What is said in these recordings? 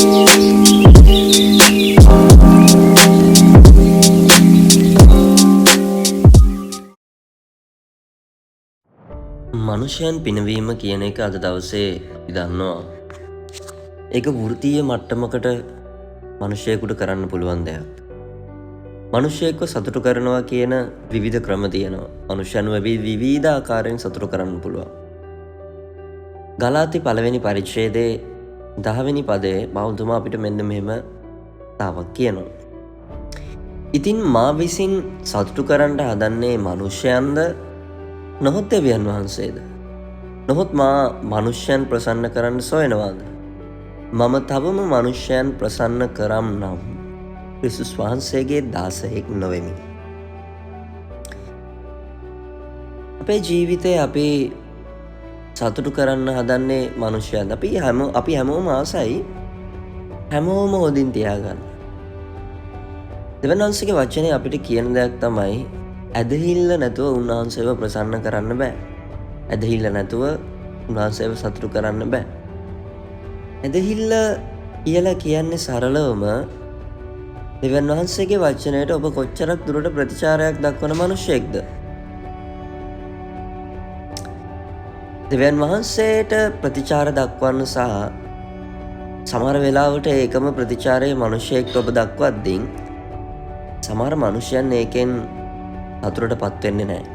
මනුෂ්‍යයන් පිනවීම කියන එක අද දවසේ අපි දන්නවා. ඒක වෘත්තීය මට්ටමකට මනුෂ්‍යයෙකුට කරන්න පුළුවන් දෙයක්. මනුෂ්‍යයෙක්ව සතුටු කරනවා කියන විවිධ ක්‍රම තියෙනවා. මනුෂ්‍යයන්ව විවිධ ආකාරයෙන් සතුටු කරන්න පුළුවන්. ගලාති 1 වෙනි පරිච්ඡේදයේ 10 වෙනි පදයේ බෞද්ධතුමා අපිට මෙන්න මෙහෙම තාවක් කියනවා. ඉතින් මා විසින් සතුටු කරන්න හදන්නේ මනුෂ්‍යයන්ද නොහොත් දෙවියන් වහන්සේද? නොහොත් මා මනුෂ්‍යයන් ප්‍රසන්න කරන්න සොයනවාද? මම තවම මනුෂ්‍යයන් ප්‍රසන්න කරම් නම් ක්‍රිස්තුස් වහන්සේගේ දාසයෙක් නොවෙමි. අපේ ජීවිතේ අපි සතුටු කරන්න හදන්නේ මනුෂ්‍යයන්. අපි හැමෝම ආසයි හැමෝම හොදින් තියාගන්න. දෙවියන් වහන්සේගේ වචනේ අපිට කියන දෙයක් තමයි ඇදහිල්ල නැතුව උන්වහන්සේව ප්‍රසන්න කරන්න බෑ. ඇදහිල්ල නැතුව උන්වහන්සේව සතුටු කරන්න බෑ. ඇදහිල්ල කියලා කියන්නේ සරලවම දෙවියන් වහන්සේගේ වචනයට ඔබ කොච්චරක් දුරට ප්‍රතිචාරයක් දක්වන මිනිසෙක්ද? දෙවියන් වහන්සේට ප්‍රතිචාර දක්වන්න සහ සමහර වෙලාවට ඒකම ප්‍රතිචාරයේ මිනිසෙක්ට ඔබ දක්වද්දී සමහර මිනිසයන් ඒකෙන් සතුටටපත් වෙන්නේ නැහැ.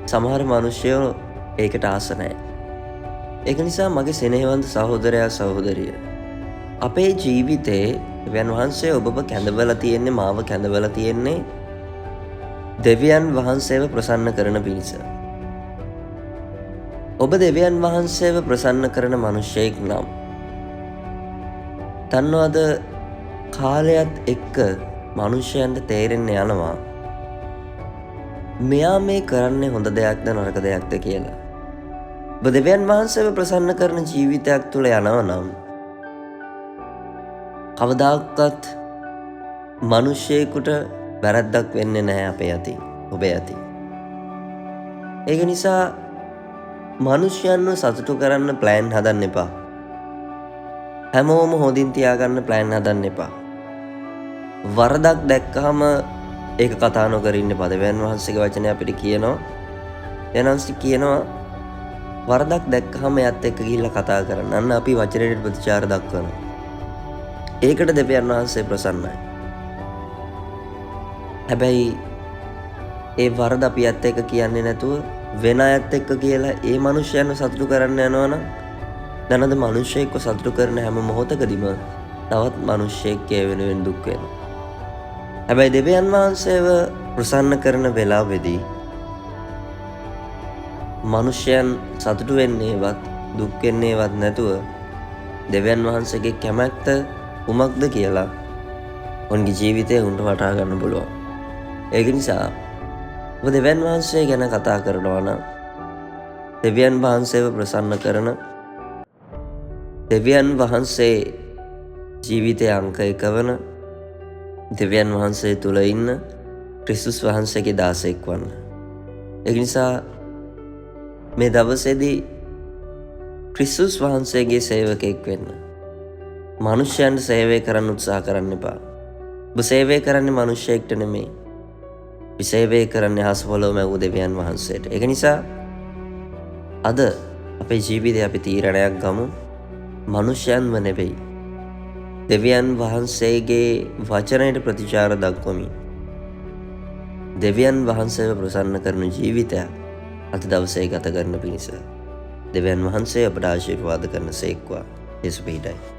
සමහර මිනිස්සුયો ඒකට ආස නැහැ. ඒක නිසා මගේ සෙනෙහවන්ත සහෝදරයා සහෝදරිය, අපේ ජීවිතේ දෙවියන් වහන්සේ ඔබව කැඳවලා තියෙන්නේ, මාව කැඳවලා තියෙන්නේ දෙවියන් වහන්සේව ප්‍රසන්න කරන පිණිස. ඔබ දෙවියන් වහන්සේව ප්‍රසන්න කරන මිනිසෙක් නම් දන්නවද කාලයත් එක්ක මිනිසයන්ට තේරෙන්න යනවා මෙයා මේ කරන්නේ හොඳ දෙයක්ද නරක දෙයක්ද කියලා. ඔබ දෙවියන් වහන්සේව ප්‍රසන්න කරන ජීවිතයක් තුළ යනවා නම් කවදාකවත් මිනිසෙකුට වැරද්දක් වෙන්නේ නැහැ අපේ අතින්, ඔබේ අතින්. ඒක නිසා මිනිසයන්ව සතුටු කරන්න ප්ලෑන් හදන්න එපා. හැමෝම හොදින් තියාගන්න ප්ලෑන් හදන්න එපා. වරදක් දැක්කහම ඒක කතා නොකර ඉන්න එපා. දෙවියන් වහන්සේගේ වචනේ අපිට කියනවා, එනන්සි කියනවා වරදක් දැක්කහම එයත් එක්ක ගිහිල්ලා කතා කරන්න. අන්න අපි වචනයට ප්‍රතිචාර දක්වනවා. ඒකට දෙවියන් වහන්සේ ප්‍රසන්නයි. හැබැයි ඒ වරද අපි එයත් එක්ක කියන්නේ නැතුව වෙන අයත් එක්ක කියලා ඒ මිනිස්යන්ව සතුටු කරන්න යනවනම් දැනද මිනිස්සෙක්ව සතුටු කරන හැම මොහොතකදීම තවත් මිනිස්සෙක් ඒ වෙනුවෙන් දුක් වෙනවා. හැබැයි දෙවියන් වහන්සේව ප්‍රසන්න කරන වෙලාවෙදී මිනිසයන් සතුටු වෙන්නේවත් දුක් වෙන්නේවත් නැතුව දෙවියන් වහන්සේගේ කැමැත්ත කුමක්ද කියලා ඔවුන්ගේ ජීවිතේ උන්ට වටහා ගන්න පුළුවන්. ඒක නිසා ඔබ දෙවියන් වහන්සේ ගැන කතා කරනවා නම් දෙවියන් වහන්සේව ප්‍රසන්න කරන, දෙවියන් වහන්සේ ජීවිතයේ අංක 1 වන, දෙවියන් වහන්සේ තුල ඉන්න ක්‍රිස්තුස් වහන්සේගේ දාසයෙක් වන්න. ඒ නිසා මේ දවසේදී ක්‍රිස්තුස් වහන්සේගේ සේවකයෙක් වෙන්න. මිනිස්යන්ට සේවය කරන්න උත්සාහ කරන්න එපා. ඔබ සේවය කරන්නේ මිනිසෙක්ට නෙමෙයි. ඔබ සේවය කරන්නේ අහස පොළොව මැවූ දෙවියන් වහන්සේට. ඒක නිසා අද අපේ ජීවිතේ අපි තීරණයක් ගමු. මිනිසයන්ව නෙවෙයි, දෙවියන් වහන්සේගේ වචනයට ප්‍රතිචාර දක්වමින් දෙවියන් වහන්සේව ප්‍රසන්න කරන ජීවිතයක් අද දවසේ ගත කරන පිණිස දෙවියන් වහන්සේ අපට ආශිර්වාද කරන සේක්වා. යේසු පිහිටයි.